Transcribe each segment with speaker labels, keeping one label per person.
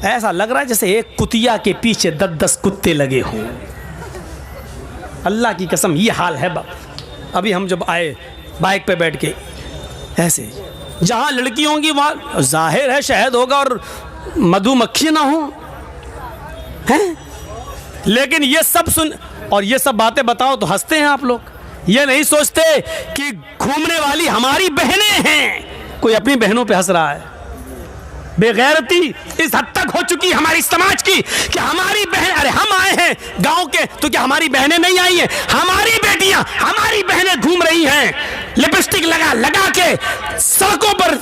Speaker 1: ऐसा लग रहा है जैसे एक कुतिया के पीछे 10-10 कुत्ते लगे हों। अल्लाह की कसम ये हाल है। अभी हम जब आए बाइक पे बैठ के, ऐसे जहाँ लड़की होंगी वहाँ जाहिर है शहद होगा और मधुमक्खी ना हो, हैं? लेकिन ये सब सुन और ये सब बातें बताओ तो हंसते हैं आप लोग। ये नहीं सोचते कि घूमने वाली हमारी बहनें हैं। कोई अपनी बहनों पे हंस रहा है। बेगैरती इस हद तक हो चुकी हमारी समाज की कि हमारी बहन, अरे हम आए हैं गांव के तो क्या हमारी बहनें नहीं आई हैं? हमारी बेटियां, हमारी बहनें घूम रही हैं लिपस्टिक लगा लगा के सड़कों पर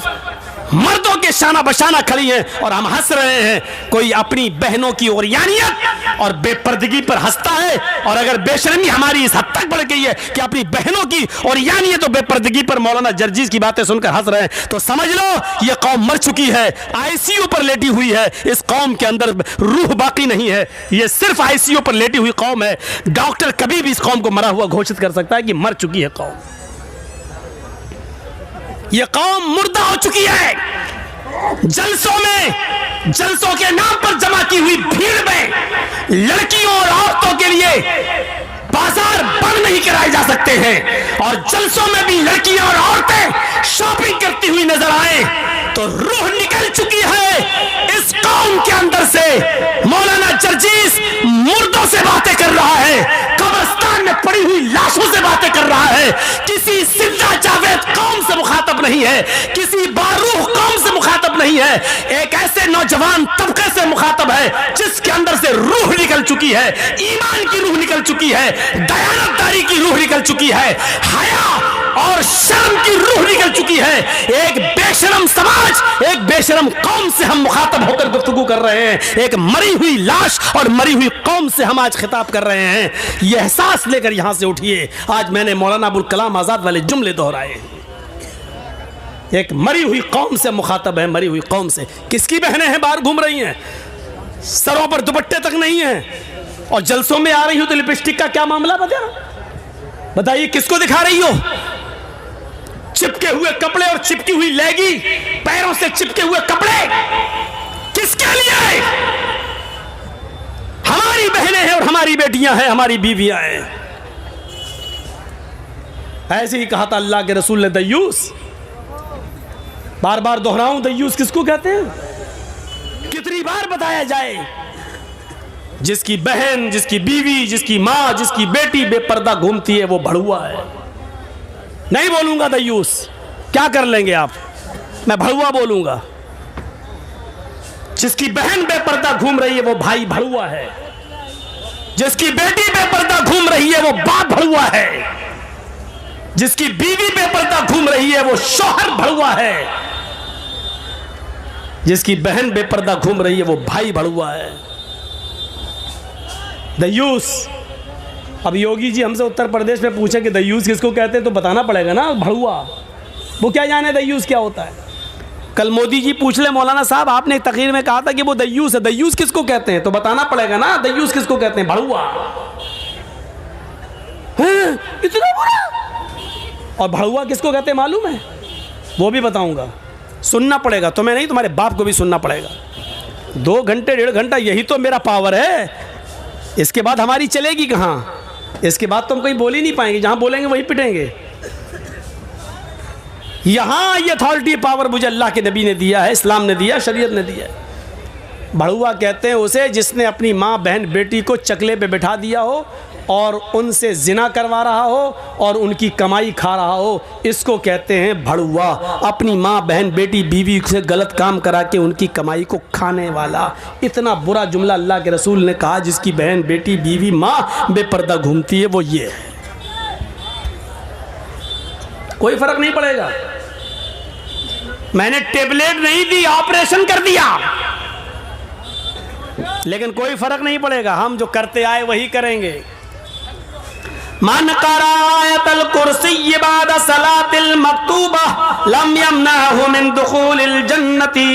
Speaker 1: मर्दों के शाना बशाना खड़ी हैं और हम हंस रहे हैं। कोई अपनी बहनों की ओरियानियत और बेपर्दगी पर हंसता है। और अगर बेशर्मी हमारी इस हद तक बढ़ गई है कि अपनी बहनों की ओरियानियत और बेपर्दगी पर मौलाना जर्जीस की बातें सुनकर हंस रहे हैं, तो समझ लो ये कौम मर चुकी है, आईसीयू पर लेटी हुई है। इस कौम के अंदर रूह बाकी नहीं है, ये सिर्फ आईसीयू पर लेटी हुई कौम है। डॉक्टर कभी भी इस कौम को मरा हुआ घोषित कर सकता है कि मर चुकी है कौम। ये कौम मुर्दा हो चुकी है। जलसों में, जलसों के नाम पर जमा की हुई भीड़ में लड़कियों और औरतों के लिए बाजार बंद नहीं कराए जा सकते हैं। और जलसों में भी लड़कियां और औरतें शॉपिंग करती हुई नजर आए तो रूह निकल चुकी है इस कौम के अंदर से। मौलाना जर्जीस मुर्दों से बातें कर रहा है, कब्रिस्तान में पड़ी हुई लाशों से बातें कर रहा है। किसी जिंदा जावेद कौम से मुखातब नहीं है, किसी बारूह कौम से मुखातब नहीं है। एक ऐसे नौजवान तबके से मुखातब है जिसके अंदर से रूह निकल चुकी है, ईमान की रूह निकल चुकी है, दयानतदारी की रूह निकल चुकी है, हया और शर्म की रूह निकल चुकी है। एक बेशरम समाज, एक बेशरम कौम से हम मुखातब होकर गुफ्तगू कर रहे हैं। एक मरी हुई लाश और मरी हुई कौम से हम आज खिताब कर रहे हैं। यह एहसास लेकर यहां से उठिए। आज मैंने मौलाना अबुल कलाम आजाद वाले जुमले दोहराए हैं। एक मरी हुई कौम से मुखातब है, मरी हुई कौम से। किसकी बहनें हैं बाहर घूम रही हैं, सरों पर दुपट्टे तक नहीं हैं और जलसों में आ रही हो तो लिपस्टिक का क्या मामला बताइए किसको दिखा रही हो? चिपके हुए कपड़े और चिपकी हुई लेगी, पैरों से चिपके हुए कपड़े किसके लिए? हमारी बहनें हैं और हमारी बेटियां हैं, हमारी बीवियां हैं। ऐसे ही कहा था अल्लाह के रसूल ने, दय्यूस। बार बार दोहराऊं, दय्यूस किसको कहते हैं? कितनी बार बताया जाए? जिसकी बहन, जिसकी बीवी, जिसकी मां, जिसकी बेटी बेपर्दा घूमती है वो भड़ुआ है। नहीं बोलूंगा दय्यूस, क्या कर लेंगे आप, मैं भड़ुआ बोलूंगा। जिसकी बहन बेपर्दा घूम रही है वो भाई भड़ुआ है। जिसकी बेटी बेपर्दा घूम रही है वो बाप भड़ुआ है। जिसकी बीवी बेपर्दा घूम रही है वो शौहर भड़ुआ है। जिसकी बहन बेपर्दा घूम रही है वो भाई भड़ुआ है। दय्यूस। अब योगी जी हमसे उत्तर प्रदेश में पूछे कि दय्यूस किसको कहते हैं तो बताना पड़ेगा ना, भड़ुआ। वो क्या जाने दय्यूस क्या होता है। कल मोदी जी पूछ ले, मौलाना साहब आपने एक तकरीर में कहा था कि वो दय्यूस है, दय्यूस किसको कहते हैं तो बताना पड़ेगा ना, दय्यूस किसको कहते हैं, भड़ुआ। इतना बुरा। और भड़ुआ किसको कहते हैं मालूम है? वो भी बताऊंगा, सुनना पड़ेगा। तुम्हें नहीं, तुम्हारे बाप को भी सुनना पड़ेगा। 2 घंटे 1.5 घंटा यही तो मेरा पावर है। इसके बाद हमारी चलेगी कहाँ? इसके बाद तुम कहीं बोल ही नहीं पाएंगे, जहां बोलेंगे वहीं पिटेंगे। यहां ये अथॉरिटी पावर मुझे अल्लाह के नबी ने दिया है, इस्लाम ने दिया, शरीयत ने दिया है। भड़ुआ कहते हैं उसे जिसने अपनी माँ बहन बेटी को चकले पे बिठा दिया हो और उनसे जिना करवा रहा हो और उनकी कमाई खा रहा हो, इसको कहते हैं भड़ुआ। अपनी माँ बहन बेटी बीवी से गलत काम करा के उनकी कमाई को खाने वाला। इतना बुरा जुमला अल्लाह के रसूल ने कहा, जिसकी बहन बेटी बीवी माँ बेपर्दा घूमती है वो ये है। कोई फर्क नहीं पड़ेगा। मैंने टेबलेट नहीं दी, ऑपरेशन कर दिया, लेकिन कोई फर्क नहीं पड़ेगा। हम जो करते आए वही करेंगे। मन करायतल कुर्सी बाद सलातिल मक्तूबा लम यमनहु मिन दुखूलिल जन्नती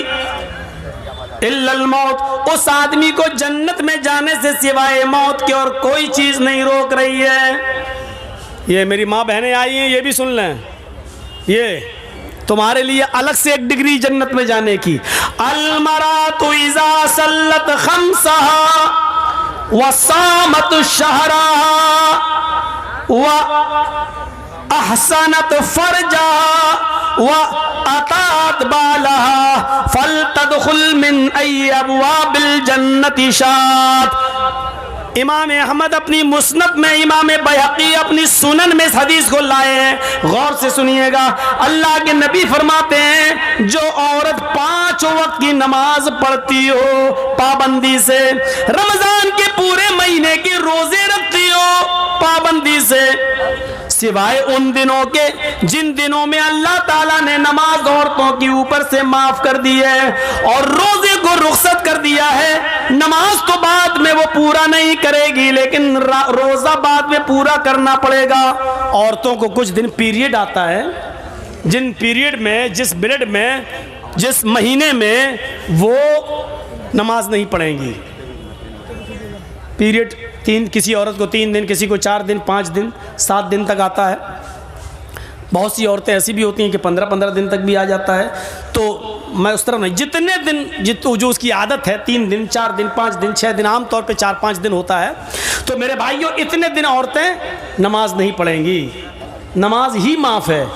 Speaker 1: इल्लल मौत। उस आदमी को जन्नत में जाने से सिवाय मौत के और कोई चीज नहीं रोक रही है। ये मेरी माँ बहनें आई हैं, ये भी सुन लें। ये तुम्हारे लिए अलग से एक डिग्री जन्नत में जाने की। अलमरातु इज़ा सल्लत खम्सहा व सामत शहरहा व अहसनत फरजहा व अतात बालहा फलतदखुल मिन अय्यि अबवाबिल जन्नति शात। इमाम अहमद अपनी मुस्नद में, इमाम बैहक़ी अपनी सुनन में इस हदीस को लाए हैं। गौर से सुनिएगा। अल्लाह के नबी फरमाते हैं, जो औरत 5 वक्त की नमाज पढ़ती हो पाबंदी से, रमजान के पूरे महीने के रोजे रखती हो पाबंदी से, सिवाय उन दिनों के जिन दिनों में अल्लाह ताला ने नमाज औरतों के ऊपर से माफ कर दी है और रोजे को रुखसत कर दिया है। नमाज तो बाद में वो पूरा नहीं करेगी, लेकिन रोजा बाद में पूरा करना पड़ेगा। औरतों को कुछ दिन पीरियड आता है, जिन पीरियड में, जिस पीरियड में, जिस महीने में वो नमाज नहीं पढ़ेंगी। पीरियड किसी औरत को 3 दिन, किसी को 4 दिन, 5 दिन, 7 दिन तक आता है। बहुत सी औरतें ऐसी भी होती हैं कि 15-15 दिन तक भी आ जाता है। तो मैं उस तरह नहीं, जितने दिन जो उसकी आदत है, 3 दिन, 4 दिन, 5 दिन, 6 दिन, आमतौर पे 4-5 दिन होता है। तो मेरे भाइयों, इतने दिन औरतें नमाज नहीं पढ़ेंगी। नमाज ही माफ़ है,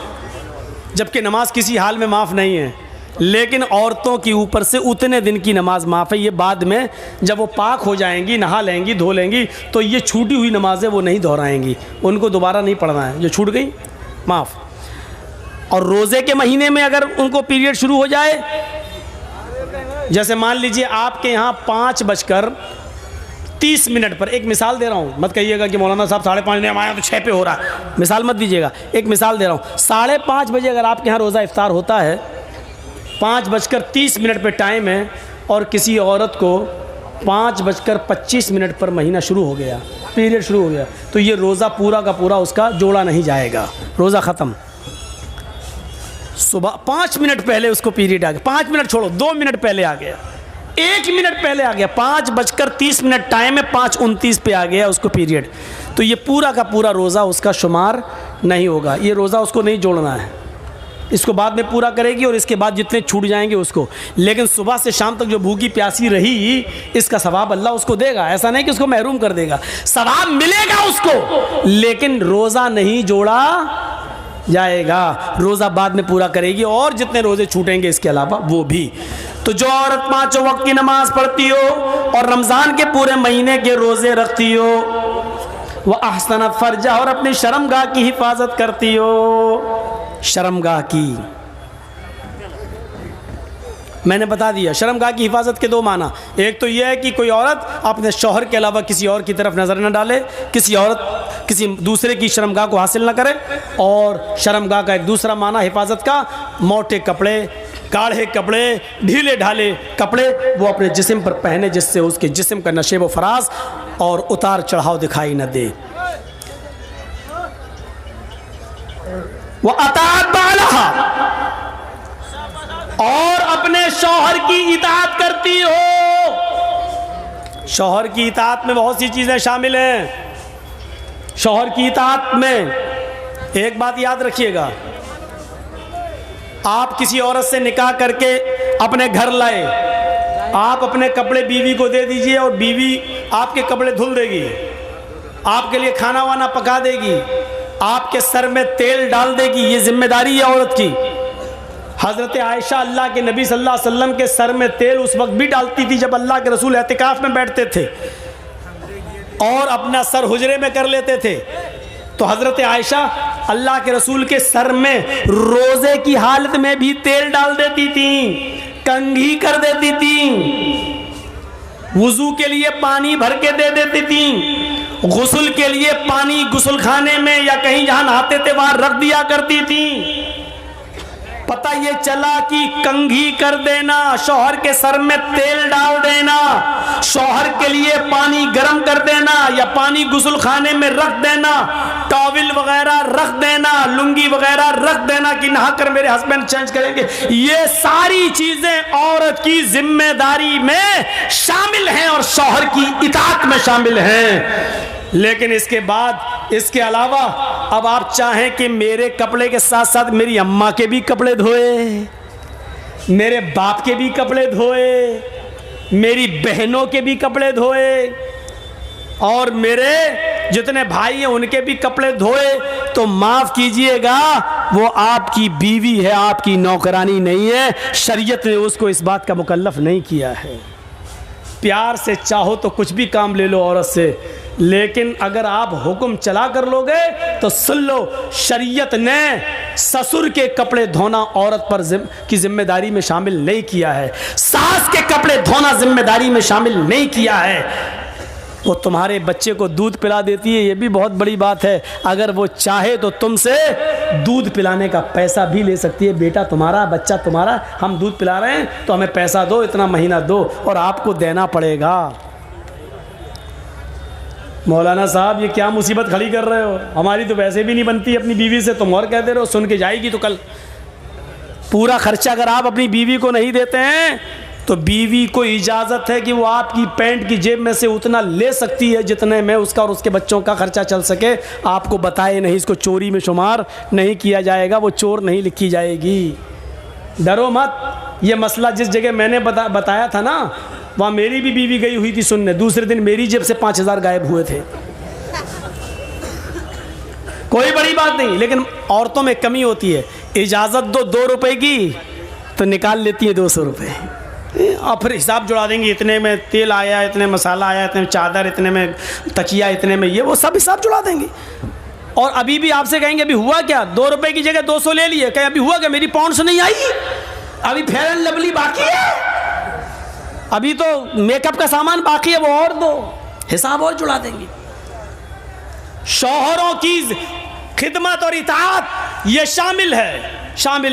Speaker 1: जबकि नमाज किसी हाल में माफ़ नहीं है, लेकिन औरतों के ऊपर से उतने दिन की नमाज माफ़ है। ये बाद में जब वो पाक हो जाएंगी, नहा लेंगी, धो लेंगी, तो ये छूटी हुई नमाजें वो नहीं दोहराएंगी, उनको दोबारा नहीं पढ़ना है। जो छूट गई माफ़। और रोज़े के महीने में अगर उनको पीरियड शुरू हो जाए, जैसे मान लीजिए आपके यहाँ 5:30 पर, एक मिसाल दे रहा हूँ, मत कहिएगा कि मौलाना साहब 5:30 ने हमारे यहाँ तो 6 पे हो रहा है, मिसाल मत दीजिएगा, एक मिसाल दे रहा हूँ। 5:30 बजे अगर आपके यहाँ रोज़ा इफ्तार होता है, 5:30 पे टाइम है, और किसी औरत को 5:25 पर महीना शुरू हो गया, पीरियड शुरू हो गया, तो ये रोज़ा पूरा का पूरा उसका जोड़ा नहीं जाएगा, रोज़ा ख़त्म। सुबह 5 मिनट पहले उसको पीरियड आ गया, 5 मिनट छोड़ो, 2 मिनट पहले आ गया, 1 मिनट पहले आ गया, 5:30 टाइम है, 5:29 पे आ गया उसको पीरियड, तो ये पूरा का पूरा रोज़ा उसका शुमार नहीं होगा। ये रोज़ा उसको नहीं जोड़ना है, इसको बाद में पूरा करेगी और इसके बाद जितने छूट जाएंगे उसको। लेकिन सुबह से शाम तक जो भूखी प्यासी रही, इसका सवाब अल्लाह उसको देगा। ऐसा नहीं कि उसको महरूम कर देगा, सवाब मिलेगा उसको, लेकिन रोज़ा नहीं जोड़ा जाएगा। रोज़ा बाद में पूरा करेगी और जितने रोज़े छूटेंगे इसके अलावा वो भी। तो जो औरत 5 वक्त की नमाज पढ़ती हो और रमज़ान के पूरे महीने के रोज़े रखती हो, वह अहसनत फरजा, और अपनी शर्मगाह की हिफाजत करती हो। शर्मगाह की मैंने बता दिया, शर्मगाह की हिफाजत के 2 माना। एक तो यह है कि कोई औरत अपने शौहर के अलावा किसी और की तरफ नज़र न डाले, किसी औरत किसी दूसरे की शर्मगाह को हासिल न करे। और शर्मगाह का एक दूसरा माना हिफाजत का, मोटे कपड़े, गाढ़े कपड़े, ढीले ढाले कपड़े वो अपने जिस्म पर पहने, जिससे उसके जिस्म का नशेब व फराज और उतार चढ़ाव दिखाई न दे। वो अताअत बालहा, और अपने शौहर की इताअत करती हो। शौहर की इताअत में बहुत सी चीज़ें शामिल हैं। शौहर की इताअत में एक बात याद रखिएगा, आप किसी औरत से निकाह करके अपने घर लाए, आप अपने कपड़े बीवी को दे दीजिए और बीवी आपके कपड़े धुल देगी, आपके लिए खाना वाना पका देगी, आपके सर में तेल डाल देगी। ये जिम्मेदारी है औरत की। हज़रत आयशा अल्लाह के नबी सल्लल्लाहु अलैहि वसल्लम के सर में तेल उस वक्त भी डालती थी जब अल्लाह के रसूल एतिकाफ में बैठते थे और अपना सर हुजरे में कर लेते थे। तो हज़रत आयशा अल्लाह के रसूल के सर में रोज़े की हालत में भी तेल डाल देती थी, कंघी कर देती थी, वुज़ू के लिए पानी भर के दे देती थी, गुस्ल के लिए पानी गुस्ल खाने में या कहीं जहाँ नहाते थे वहाँ रख दिया करती थी। पता ये चला कि कंघी कर देना, शौहर के सर में तेल डाल देना, शौहर के लिए पानी गर्म कर देना या पानी गुस्ल खाने में रख देना, टॉवल वगैरह रख देना, लुंगी वगैरह रख देना कि नहाकर मेरे हस्बैंड चेंज करेंगे, ये सारी चीजें औरत की जिम्मेदारी में शामिल हैं और शौहर की इताअत में शामिल हैं। लेकिन इसके बाद इसके अलावा अब आप चाहें कि मेरे कपड़े के साथ साथ मेरी अम्मा के भी कपड़े धोए, मेरे बाप के भी कपड़े धोए, मेरी बहनों के भी कपड़े धोए, और मेरे जितने भाई हैं उनके भी कपड़े धोए, तो माफ़ कीजिएगा वो आपकी बीवी है, आपकी नौकरानी नहीं है। शरीयत ने उसको इस बात का मुकल्लफ नहीं किया है। प्यार से चाहो तो कुछ भी काम ले लो औरत से, लेकिन अगर आप हुक्म चला कर लोगे तो सुन लो, शरीयत ने ससुर के कपड़े धोना औरत पर की जिम्मेदारी में शामिल नहीं किया है, सास के कपड़े धोना जिम्मेदारी में शामिल नहीं किया है। वो तुम्हारे बच्चे को दूध पिला देती है, ये भी बहुत बड़ी बात है। अगर वो चाहे तो तुमसे दूध पिलाने का पैसा भी ले सकती है। बेटा तुम्हारा, बच्चा तुम्हारा, हम दूध पिला रहे हैं तो हमें पैसा दो, इतना महीना दो, और आपको देना पड़ेगा। मौलाना साहब ये क्या मुसीबत खड़ी कर रहे हो, हमारी तो वैसे भी नहीं बनती अपनी बीवी से, तुम और कहते रहो, सुन के जाएगी तो कल। पूरा खर्चा अगर आप अपनी बीवी को नहीं देते हैं तो बीवी को इजाज़त है कि वो आपकी पैंट की जेब में से उतना ले सकती है जितने में उसका और उसके बच्चों का खर्चा चल सके। आपको बताए नहीं, इसको चोरी में शुमार नहीं किया जाएगा, वो चोर नहीं लिखी जाएगी। डरो मत। ये मसला जिस जगह मैंने बताया था ना, वहाँ मेरी भी बीवी गई हुई थी सुनने, दूसरे दिन मेरी जेब से 5,000 गायब हुए थे। कोई बड़ी बात नहीं, लेकिन औरतों में कमी होती है। इजाज़त दो 2 रुपए की तो निकाल लेती है 200 रुपये, और फिर हिसाब जुड़ा देंगे, इतने में तेल आया, इतने मसाला आया, इतने में चादर, इतने में तकिया, इतने में ये, वो सब हिसाब जुड़ा देंगे। और अभी भी आपसे कहेंगे अभी हुआ क्या, 2 रुपए की जगह 200 ले लिए, कहें अभी हुआ क्या, मेरी पाउंड्स नहीं आई, अभी फेयर एंड लवली बाकी है, अभी तो मेकअप का सामान बाकी है, वो और दो, हिसाब और जुड़ा देंगे। शौहरों की खिदमत और इताअत ये शामिल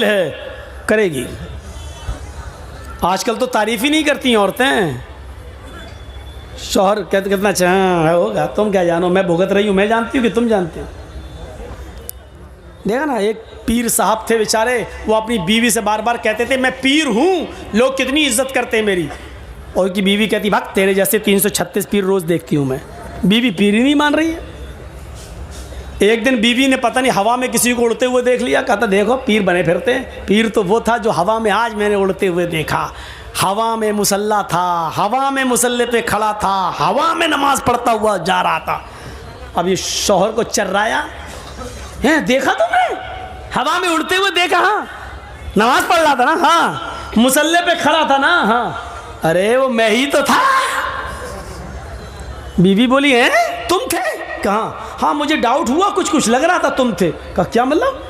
Speaker 1: है करेगी। आजकल तो तारीफ ही नहीं करती औरतें। शौहर कहते कितना अच्छा होगा, तुम क्या जानो, मैं भुगत रही हूँ, मैं जानती हूँ कि तुम जानते हो। देखा ना, एक पीर साहब थे बेचारे, वो अपनी बीवी से बार बार कहते थे मैं पीर हूँ, लोग कितनी इज्जत करते हैं मेरी। और उनकी बीवी कहती भाग, तेरे जैसे 336 पीर रोज़ देखती हूँ मैं। बीवी पीर ही नहीं मान रही है। एक दिन बीवी ने पता नहीं हवा में किसी को उड़ते हुए देख लिया, कहता देखो पीर बने फिरते हैं। पीर तो वो था जो हवा में आज मैंने उड़ते हुए देखा। हवा में मुसल्ला था, हवा में मुसल्ले पे खड़ा था, हवा में नमाज पढ़ता हुआ जा रहा था। अब ये शौहर को चर्राया है, देखा तुमने, हवा में उड़ते हुए देखा, हाँ नमाज पढ़ रहा था ना, हाँ मुसल्ले पे खड़ा था ना, हाँ अरे वो मैं ही तो था। बीवी बोली है तुम थे, कहाँ, हाँ मुझे डाउट हुआ, कुछ लग रहा था तुम थे। कहा क्या मतलब,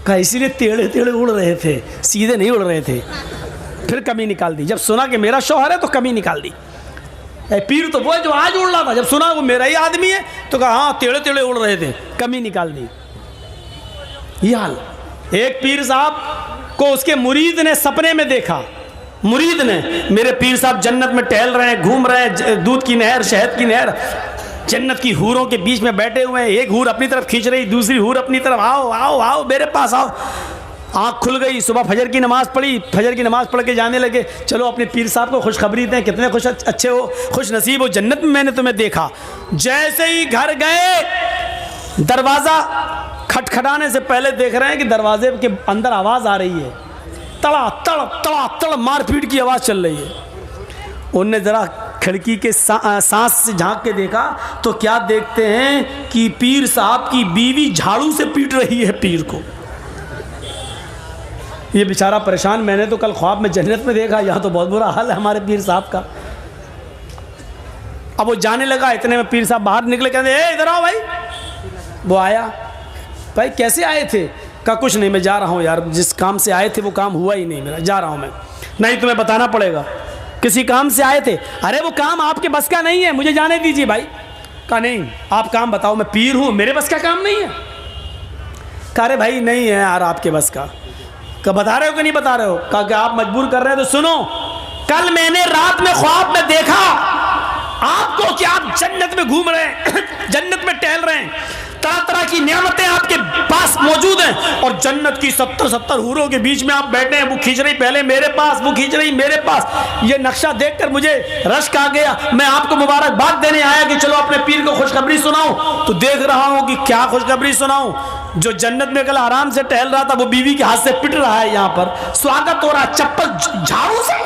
Speaker 1: कहा इसीलिए टेढ़े टेढ़े उड़ रहे थे, सीधे नहीं उड़ रहे थे। फिर कमी निकाल दी, जब सुना कि मेरा शौहर है तो कमी निकाल दी। पीर तो वो है जो आज उड़ रहा था, जब सुना वो मेरा ही आदमी है तो कहा हाँ टेढ़े टेढ़े उड़ रहे थे, कमी निकाल दी। ये हाल। एक पीर साहब को उसके मुरीद ने सपने में देखा। मुरीद ने, मेरे पीर साहब जन्नत में टहल रहे हैं, घूम रहे हैं, दूध की नहर, शहद की नहर, जन्नत की हूरों के बीच में बैठे हुए हैं। एक हूर अपनी तरफ खींच रही, दूसरी हूर अपनी तरफ, आओ आओ आओ मेरे पास आओ। आँख खुल गई, सुबह फजर की नमाज़ पढ़ी, फजर की नमाज़ पढ़ के जाने लगे, चलो अपने पीर साहब को खुशखबरी दें, कितने अच्छे हो, खुश नसीब हो, जन्नत में मैंने तुम्हें देखा। जैसे ही घर गए, दरवाज़ा खटखटाने से पहले देख रहे हैं कि दरवाजे के अंदर आवाज़ आ रही है, तड़ा तड़ तड़ा तड़ मारपीट की आवाज़ चल रही है। उनने ज़रा खिड़की के सांस से झांक के देखा तो क्या देखते हैं कि पीर साहब की बीवी झाड़ू से पीट रही है पीर को। ये बेचारा परेशान, मैंने तो कल ख्वाब में जन्नत में देखा, यहाँ तो बहुत बुरा हाल है हमारे पीर साहब का। अब वो जाने लगा, इतने में पीर साहब बाहर निकले, कहते ए इधर आओ भाई। वो आया, भाई कैसे आए थे, कहा कुछ नहीं मैं जा रहा हूँ यार, जिस काम से आए थे वो काम हुआ ही नहीं मेरा, जा रहा हूँ मैं। नहीं तुम्हें बताना पड़ेगा, किसी काम से आए थे। अरे वो काम आपके बस का नहीं है, मुझे जाने दीजिए भाई। कहा नहीं आप काम बताओ, मैं पीर हूँ, मेरे बस का काम नहीं है। कहा अरे भाई नहीं है यार आपके बस का। कहा बता रहे हो कि नहीं बता रहे हो। कहा कि आप मजबूर कर रहे हैं तो सुनो, कल मैंने रात में ख्वाब में देखा आपको कि आप जन्नत में घूम रहे हैं, जन्नत में टहल रहे हैं, तरह तरह की नेमतें आपके पास पास मौजूद हैं, और जन्नत की 70-70 हूरों के बीच में आप बैठे हैं। वो खींच रही पहले मेरे पास, वो खींच रही मेरे पास। ये नक्शा देखकर मुझे रश्क आ गया। मैं आपको मुबारकबाद देने आया कि चलो अपने पीर को खुशखबरी सुनाऊं। तो देख रहा हूं कि क्या खुशखबरी सुनाऊं। जो जन्नत में कल आराम से टहल रहा था वो बीवी के हाथ से पिट रहा है। यहां पर स्वागत हो रहा है चप्पल झाड़ू से।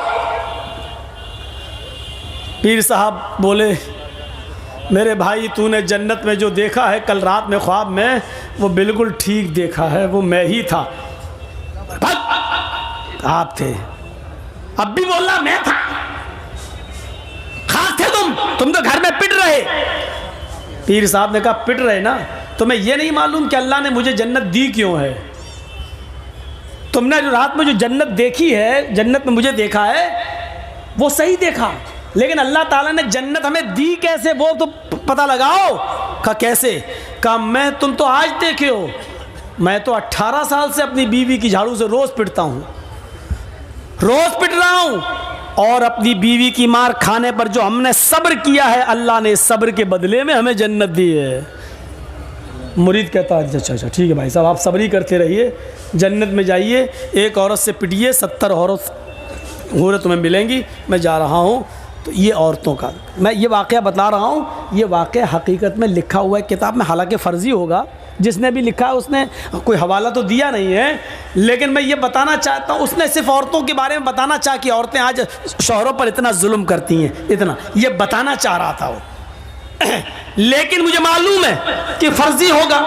Speaker 1: पीर साहब बोले, मेरे भाई तूने जन्नत में जो देखा है कल रात में ख्वाब में, वो बिल्कुल ठीक देखा है, वो मैं ही था। आप थे। अब भी बोलना मैं था। खास थे तुम तो घर में पिट रहे। पीर साहब ने कहा पिट रहे ना, तुम्हें यह नहीं मालूम कि अल्लाह ने मुझे जन्नत दी क्यों है? तुमने जो रात में जो जन्नत देखी है, जन्नत में मुझे देखा है, वो सही देखा, लेकिन अल्लाह ताला ने जन्नत हमें दी कैसे वो तो पता लगाओ। कहा कैसे? कहा मैं तुम तो आज देखे हो, मैं तो 18 साल से अपनी बीवी की झाड़ू से रोज पिटता हूं, रोज पिट रहा हूं। और अपनी बीवी की मार खाने पर जो हमने सब्र किया है, अल्लाह ने सब्र के बदले में हमें जन्नत दी है। मुरीद कहता है अच्छा ठीक है भाई साहब, आप सब्र ही करते रहिए, जन्नत में जाइए, एक औरत से पिटिए, 70 औरत तुम्हें मिलेंगी, मैं जा रहा हूँ। तो ये औरतों का मैं ये वाक़या बता रहा हूँ। ये वाक़या हकीकत में लिखा हुआ है किताब में, हालांकि फ़र्ज़ी होगा, जिसने भी लिखा है उसने कोई हवाला तो दिया नहीं है, लेकिन मैं ये बताना चाहता हूँ, उसने सिर्फ औरतों के बारे में बताना चाहा कि औरतें आज शौहरों पर इतना जुल्म करती हैं, इतना ये बताना चाह रहा था वो। लेकिन मुझे मालूम है कि फ़र्ज़ी होगा,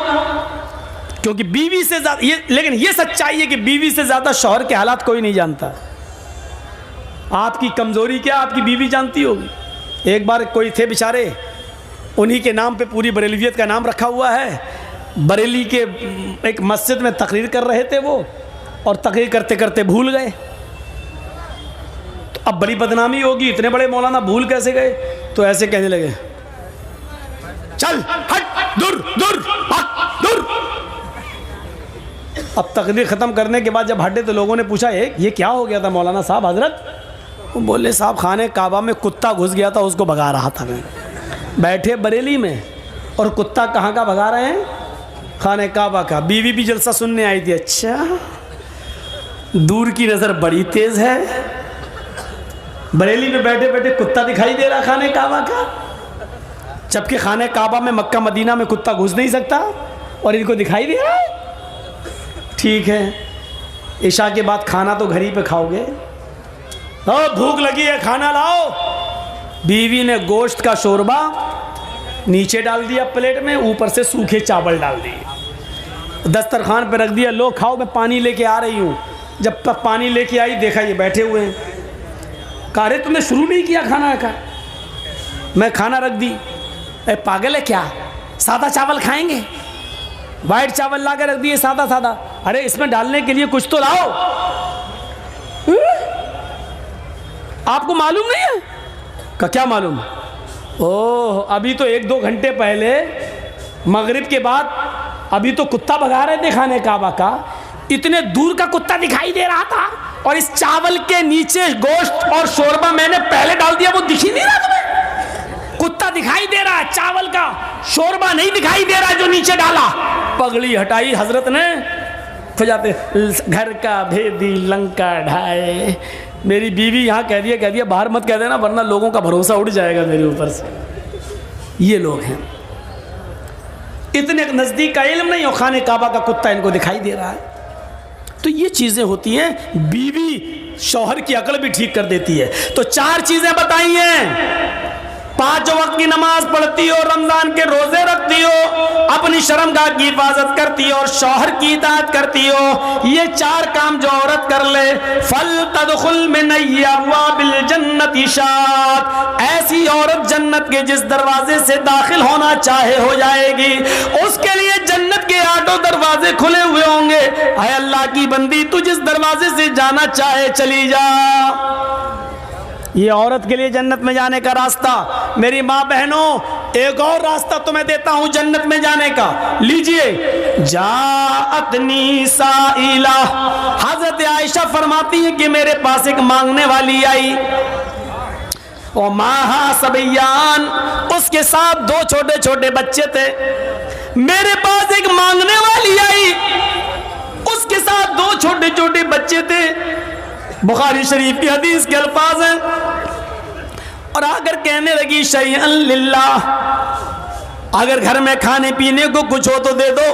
Speaker 1: क्योंकि बीवी से ज़्यादा ये, लेकिन ये सच्चाई है कि बीवी से ज़्यादा शौहर के हालात कोई नहीं जानता। आपकी कमज़ोरी क्या आपकी बीवी जानती होगी। एक बार कोई थे बेचारे, उन्हीं के नाम पे पूरी बरेलवियत का नाम रखा हुआ है। बरेली के एक मस्जिद में तकरीर कर रहे थे वो, और तकरीर करते करते भूल गए। तो अब बड़ी बदनामी होगी, इतने बड़े मौलाना भूल कैसे गए? तो ऐसे कहने लगे, चल हट, दूर दूर दूर। अब तकरीर ख़त्म करने के बाद जब हटे तो लोगों ने पूछा ये क्या हो गया था मौलाना साहब हजरत? वो बोले साहब खाने काबा में कुत्ता घुस गया था, उसको भगा रहा था मैं। बैठे बरेली में और कुत्ता कहाँ का भगा रहे हैं? खाने काबा का। बीवी भी जलसा सुनने आई थी। अच्छा, दूर की नज़र बड़ी तेज़ है। बरेली में बैठे बैठे कुत्ता दिखाई दे रहा खाने काबा का, जबकि खाने काबा में मक्का मदीना में कुत्ता घुस नहीं सकता और इनको दिखाई दे रहा है। ठीक है, इशा के बाद खाना तो घर ही पे खाओगे। भूख लगी है, खाना लाओ। बीवी ने गोश्त का शोरबा नीचे डाल दिया प्लेट में, ऊपर से सूखे चावल डाल दिए, दस्तरखान पे रख दिया, लो खाओ, मैं पानी लेके आ रही हूँ। जब तक पानी लेके आई देखा ये बैठे हुए हैं। कहा अरे तुमने शुरू नहीं किया खाना का? मैं खाना रख दी। अरे पागल है क्या, सादा चावल खाएंगे? वाइट चावल ला के रख दिए, सादा सादा। अरे इसमें डालने के लिए कुछ तो लाओ। आपको मालूम नहीं है? का क्या मालूम? ओह, अभी तो 1-2 घंटे पहले मगरिब के बाद अभी तो कुत्ता भगा रहे थे खाने काबा का, इतने दूर का कुत्ता दिखाई दे रहा था, और इस चावल के नीचे गोश्त और शोरबा मैंने पहले डाल दिया, वो दिख ही नहीं रहा तुम्हें? कुत्ता दिखाई दे रहा है, चावल का शोरबा नहीं दिखाई दे रहा है जो नीचे डाला। पगड़ी हटाई हजरत ने, जाते घर का भेदी लंका ढाए। मेरी बीवी यहाँ कह दिया बाहर मत कह देना, वरना लोगों का भरोसा उड़ जाएगा मेरे ऊपर से। ये लोग हैं, इतने नज़दीक का इल्म नहीं, और खाने काबा का कुत्ता इनको दिखाई दे रहा है। तो ये चीज़ें होती हैं। बीवी शौहर की अकल भी ठीक कर देती है। तो 4 चीज़ें बताई हैं। 5 वक्त की नमाज पढ़ती हो, रमजान के रोजे रखती हो, अपनी शर्मगाह की हिफाजत करती हो, और शौहर की इताअत करती हो। ये 4 काम जो औरत कर ले, फल तदखुल मिन अब्वाबिल जन्नति शात, ऐसी औरत जन्नत के जिस दरवाजे से दाखिल होना चाहे हो जाएगी। उसके लिए जन्नत के 8 दरवाजे खुले हुए होंगे। ऐ अल्लाह की बंदी, तू जिस दरवाजे से जाना चाहे चली जा। ये औरत के लिए जन्नत में जाने का रास्ता। मेरी माँ बहनों, एक और रास्ता तुम्हें देता हूं जन्नत में जाने का, लीजिए। जाअतनी साइला, हजरत आयशा फरमाती है कि मेरे पास एक मांगने वाली आई, और माहा सबयान, उसके साथ 2 छोटे छोटे बच्चे थे। मेरे पास एक मांगने वाली आई, दो छोटे छोटे बच्चे थे, बुखारी शरीफ की हदीस के अल्फाज हैं, और आकर कहने लगी शैअन लिल्लाह, अगर घर में खाने पीने को कुछ हो तो दे दो,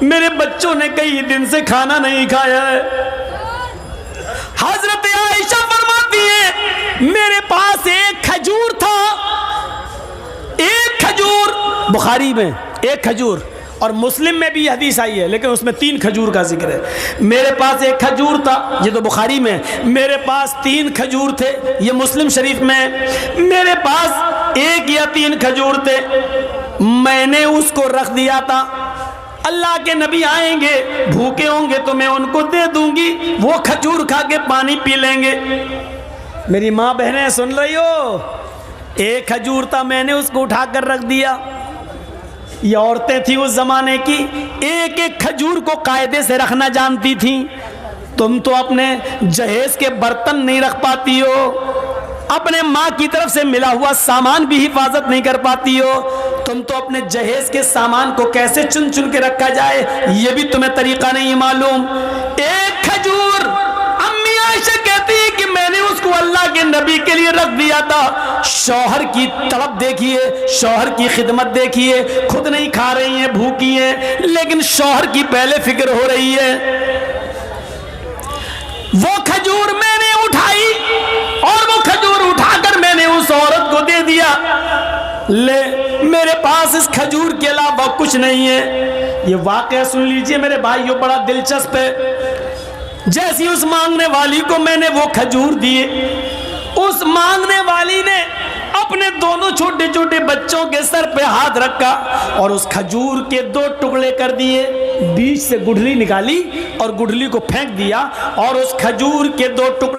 Speaker 1: मेरे बच्चों ने कई दिन से खाना नहीं खाया है। हजरत आयशा फरमाती है मेरे पास एक खजूर था, एक खजूर, बुखारी में एक खजूर, और मुस्लिम में भी हदीस आई है लेकिन उसमें 3 खजूर का जिक्र है। मेरे पास एक खजूर था, ये तो बुखारी में, मेरे पास 3 खजूर थे, ये मुस्लिम शरीफ में, मेरे पास 1 या 3 खजूर थे, मैंने उसको रख दिया था, अल्लाह के नबी आएंगे भूखे होंगे तो मैं उनको दे दूंगी, वो खजूर खा के पानी पी लेंगे। मेरी माँ बहनें सुन रही हो, 1 खजूर था, मैंने उसको उठाकर रख दिया। ये औरतें थी उस जमाने की, एक एक खजूर को कायदे से रखना जानती थी। तुम तो अपने जहेज के बर्तन नहीं रख पाती हो, अपने माँ की तरफ से मिला हुआ सामान भी हिफाजत नहीं कर पाती हो, तुम तो अपने जहेज के सामान को कैसे चुन चुन के रखा जाए ये भी तुम्हें तरीका नहीं मालूम। 1 खजूर, अम्मी आयशा कहती है कि मैंने उसको अल्लाह के नबी के लिए रख दिया था। शौहर की तड़प देखिए, शौहर की खिदमत देखिए, खुद नहीं खा रही हैं, भूखी हैं, लेकिन शौहर की पहले फिक्र हो रही है। वो खजूर मैंने उठाई और वो खजूर उठाकर मैंने उस औरत को दे दिया, ले मेरे पास इस खजूर के अलावा कुछ नहीं है। ये वाकया सुन लीजिए मेरे भाइयों, बड़ा दिलचस्प है। जैसी उस मांगने वाली को मैंने वो खजूर दिए, उस मांगने वाली ने अपने दोनों छोटे छोटे बच्चों के सर पे हाथ रखा और उस खजूर के 2 टुकड़े कर दिए, बीच से गुठली निकाली और गुठली को फेंक दिया और उस खजूर के 2 टुकड़े